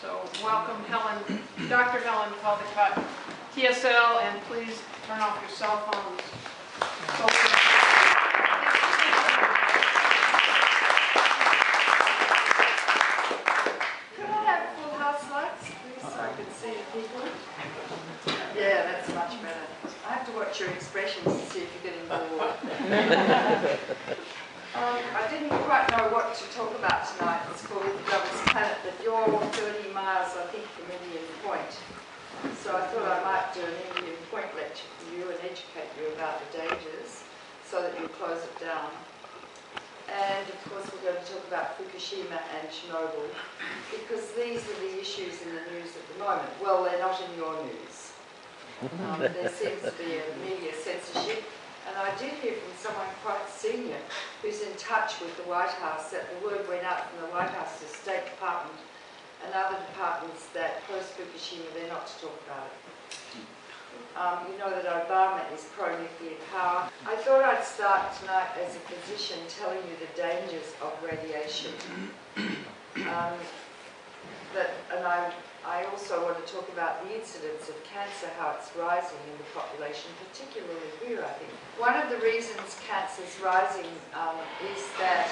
So welcome Dr. Helen Caldicott, TSL, and please turn off your cell phones. Could I have full house lights, please, so I can see the people? Yeah, that's much better. I have to watch your expressions to see if you're getting bored. I didn't quite know what to talk about tonight. It's called The Devil's Planet, but you're 30 miles, I think, from Indian Point. So I thought I might do an Indian Point lecture for you and educate you about the dangers so that you'll close it down. And of course we're going to talk about Fukushima and Chernobyl, because these are the issues in the news at the moment. Well, they're not in your news. There seems to be a media censorship. And I did hear from someone quite senior who's in touch with the White House that the word went out from the White House to the State Department and other departments that post-Fukushima they're not to talk about it. You know that Obama is pro-nuclear power. I thought I'd start tonight as a physician telling you the dangers of radiation. I also want to talk about the incidence of cancer, how it's rising in the population, particularly here, I think. One of the reasons cancer is rising is that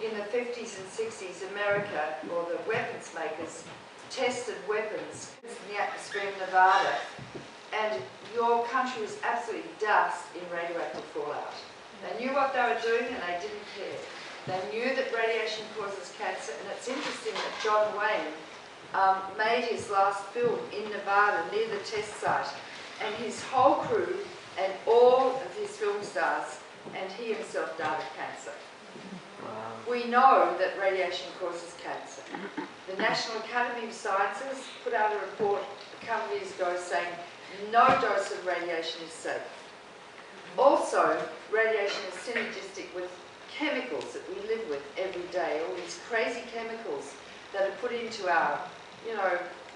in the 50s and 60s, America, or the weapons makers, tested weapons in the atmosphere in Nevada, and your country was absolutely dust in radioactive fallout. They knew what they were doing and they didn't care. They knew that radiation causes cancer, and it's interesting that John Wayne made his last film in Nevada near the test site, and his whole crew and all of his film stars and he himself died of cancer. Wow. We know that radiation causes cancer. The National Academy of Sciences put out a report a couple of years ago saying no dose of radiation is safe. Also, radiation is synergistic with chemicals that we live with every day, all these crazy chemicals that are put into our,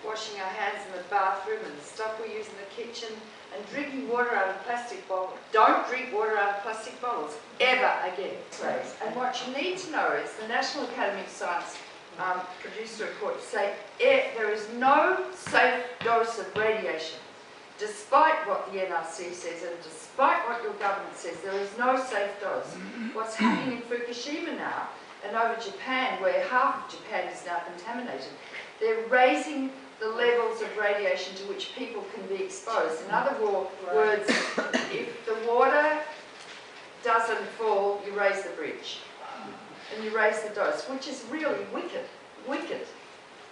washing our hands in the bathroom and the stuff we use in the kitchen, and drinking water out of plastic bottles. Don't drink water out of plastic bottles, ever again. And what you need to know is the National Academy of Science produced a report to say there is no safe dose of radiation. Despite what the NRC says and despite what your government says, there is no safe dose. What's happening in Fukushima now, and over Japan, where half of Japan is now contaminated, they're raising the levels of radiation to which people can be exposed. In other words, if the water doesn't fall, you raise the bridge. And you raise the dose, which is really wicked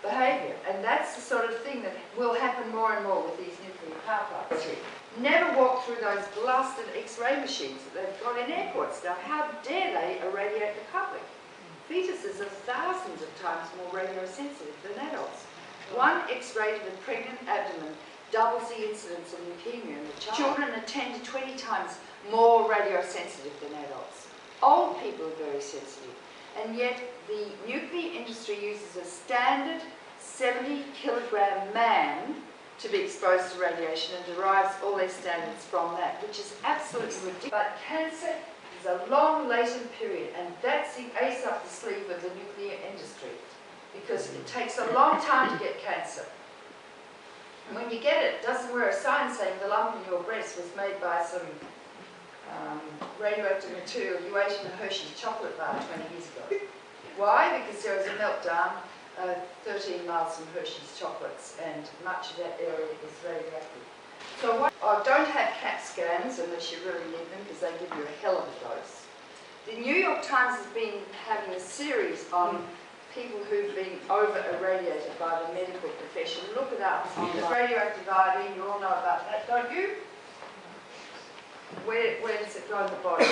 behaviour. And that's the sort of thing that will happen more and more with these nuclear power plants here. Never walk through those blasted X-ray machines that they've got in airports now. How dare they irradiate the public? Fetuses are thousands of times more radiosensitive than adults. One X-ray to the pregnant abdomen doubles the incidence of leukemia in the child. Children are 10 to 20 times more radiosensitive than adults. Old people are very sensitive. And yet the nuclear industry uses a standard 70-kilogram man to be exposed to radiation and derives all their standards from that, which is absolutely ridiculous. But cancer is a long latent period, and that's the ace up the sleeve of the nuclear industry, because it takes a long time to get cancer. And when you get it, it doesn't wear a sign saying the lump in your breast was made by some radioactive material you ate in a Hershey's chocolate bar 20 years ago. Why? Because there was a meltdown 13 miles from Hershey's chocolates, and much of that area is radioactive. So don't have CAT scans unless you really need them, because they give you a hell of a dose. The New York Times has been having a series on people who've been over-irradiated by the medical profession. Look it up. Radioactive iodine, you all know about that, don't you? Where does it go in the body?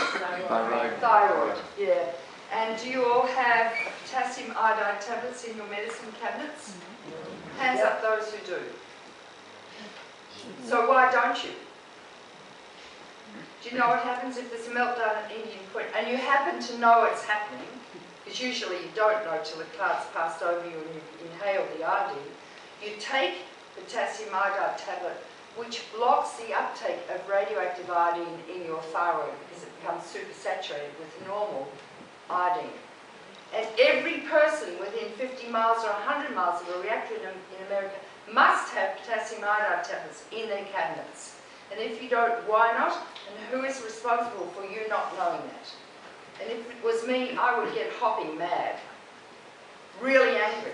Thyroid, yeah. And do you all have potassium iodide tablets in your medicine cabinets? Hands up those who do. So why don't you? Do you know what happens if there's a meltdown at Indian Point and you happen to know it's happening, because usually you don't know till the cloud's passed over you and you inhale the iodine? You take potassium iodide tablet, which blocks the uptake of radioactive iodine in your thyroid because it becomes supersaturated with normal iodine. And every person within 50 miles or 100 miles of a reactor in America must have potassium iodide tablets in their cabinets. And if you don't, why not? And who is responsible for you not knowing that? And if it was me, I would get hopping mad, really angry,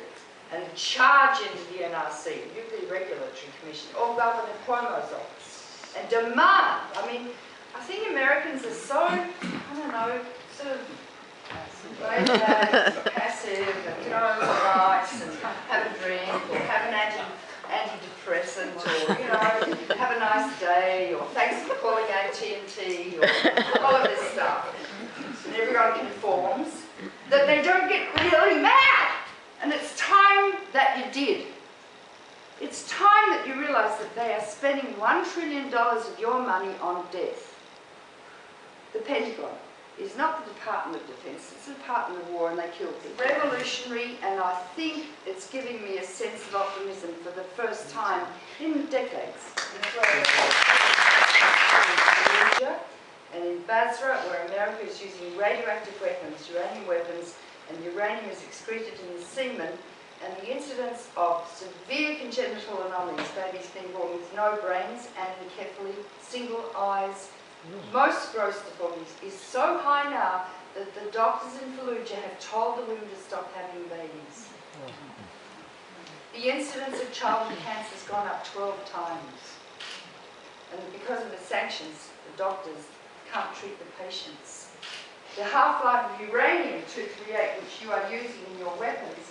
and charge into the NRC, Nuclear Regulatory Commission, or Governor Cuomo's office, and demand. I mean, I think Americans are so, I don't know, sort of laid back, passive, and nice, and have a drink, or have an antidepressant, or have a nice day, or thanks for calling AT&T, or all of this stuff. And everyone conforms, that they don't get really mad. And it's time that you did. It's time that you realise that they are spending $1 trillion of your money on death. The Pentagon is not the Department of Defence, it's the Department of War, and they kill people. Revolutionary, and I think it's giving me a sense of optimism for the first time in decades. And in Basra, where America is using radioactive weapons, uranium weapons, and uranium is excreted in the semen, and the incidence of severe congenital anomalies, babies being born with no brains and carefully single eyes, most gross deformities, is so high now that the doctors in Fallujah have told the women to stop having babies. The incidence of childhood cancer has gone up 12 times. And because of the sanctions, the doctors can't treat the patients. The half-life of uranium-238, which you are using in your weapons,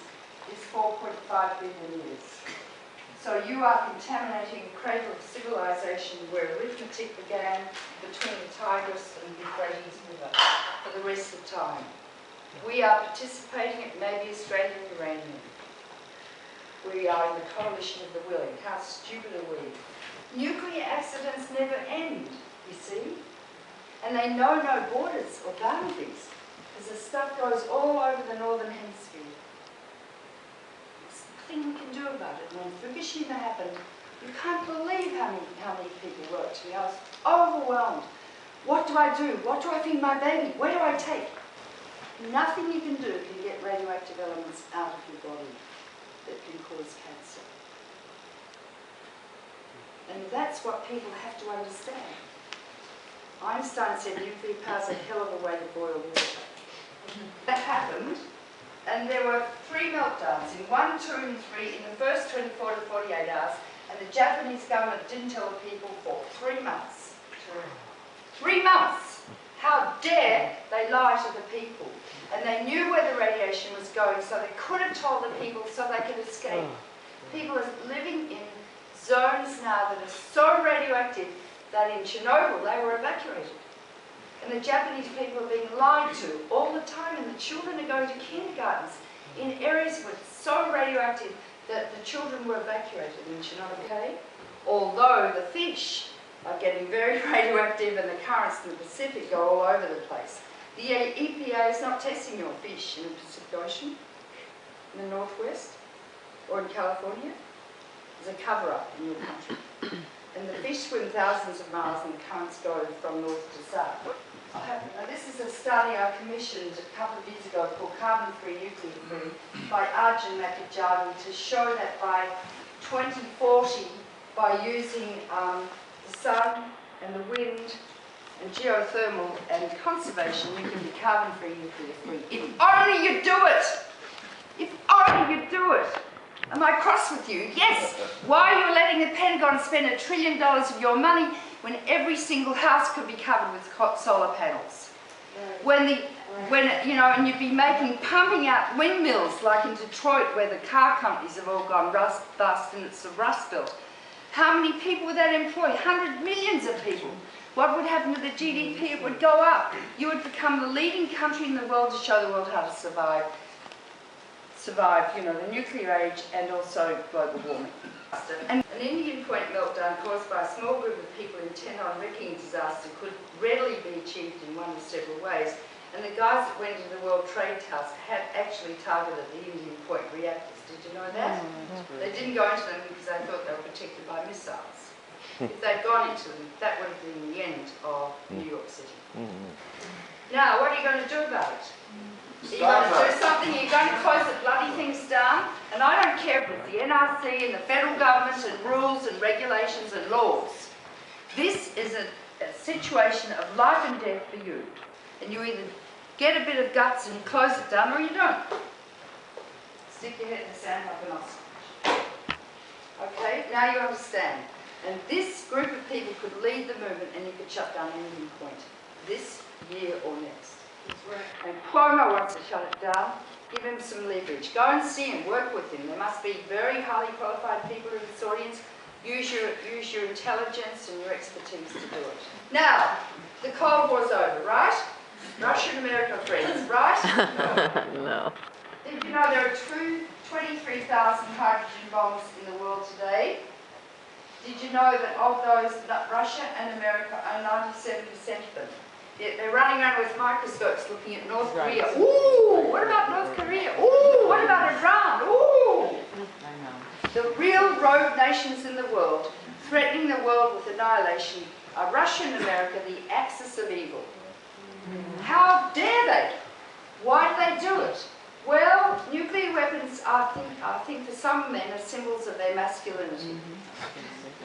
is 4.5 billion years. So you are contaminating the cradle of civilization where arithmetic began between the Tigris and the Euphrates River for the rest of time. We are participating, it may be Australian uranium. We are in the coalition of the willing. How stupid are we? Nuclear accidents never end, you see? And they know no borders or boundaries, because the stuff goes all over the northern hemisphere. There's nothing we can do about it. And when Fukushima happened, you can't believe how many people wrote to me. I was overwhelmed. What do I do? What do I feed my baby? Where do I take? Nothing you can do can get radioactive elements out of your body that can cause cancer. And that's what people have to understand. Einstein said nuclear power's a hell of a way to boil water. That happened, and there were 3 meltdowns in 1, 2, and 3 in the first 24 to 48 hours, and the Japanese government didn't tell the people for 3 months. 3 months! How dare they lie to the people? And they knew where the radiation was going, so they could have told the people so they could escape. People are living in zones now that are so radioactive that in Chernobyl they were evacuated. And the Japanese people are being lied to all the time, and the children are going to kindergartens in areas where it's so radioactive that the children were evacuated in Chernobyl. Okay? Although the fish are getting very radioactive and the currents in the Pacific go all over the place. The EPA is not testing your fish in the Pacific Ocean, in the Northwest, or in California. There's a cover-up in your country. And the fish swim thousands of miles and the currents go from north to south. Now this is a study I commissioned a couple of years ago called Carbon-Free, Nuclear-Free by Arjun Makajani to show that by 2040, by using the sun and the wind and geothermal and conservation, you can be carbon-free, nuclear-free. If only you do it! If only you do it! Am I cross with you? Yes. Why are you letting the Pentagon spend $1 trillion of your money when every single house could be covered with solar panels? And you'd be pumping out windmills like in Detroit where the car companies have all gone bust and it's the Rust Belt. How many people would that employ? Millions of people. What would happen to the GDP? It would go up. You would become the leading country in the world to show the world how to survive, the nuclear age and also global warming. An Indian Point meltdown caused by a small group of people intent on wrecking a disaster could readily be achieved in one of several ways. And the guys that went to the World Trade House had actually targeted the Indian Point reactors. Did you know that? They didn't go into them because they thought they were protected by missiles. If they'd gone into them, that would have been the end of New York City. Now, what are you going to do about it? Are you going to do something? Are you going to close the bloody things And I don't care if it's the NRC and the federal government and rules and regulations and laws. This is a situation of life and death for you. And you either get a bit of guts and close it down, or you don't. Stick your head in the sand like an ostrich. Okay, now you understand. And this group of people could lead the movement and you could shut down Union Point this year or next. And Cuomo wants to shut it down. Give him some leverage. Go and see him, work with him. There must be very highly qualified people in this audience. Use your intelligence and your expertise to do it. Now, the Cold War's over, right? Russia and America are friends, right? No. Did you know there are 23,000 hydrogen bombs in the world today? Did you know that of those, that Russia and America own 97% of them? They're running around with microscopes looking at North Korea. Ooh, what about North Korea? Ooh, what about Iran? Ooh! The real rogue nations in the world, threatening the world with annihilation, are Russia and America, the axis of evil. How dare they? Why do they do it? Well, nuclear weapons, I think for some men, are symbols of their masculinity.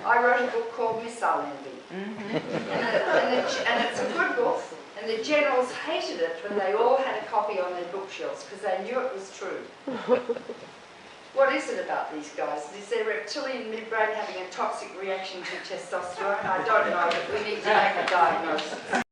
I wrote a book called Missile Envy. And it's a good book, and the generals hated it when they all had a copy on their bookshelves because they knew it was true. What is it about these guys? Is their reptilian midbrain having a toxic reaction to testosterone? I don't know, but we need to make a diagnosis.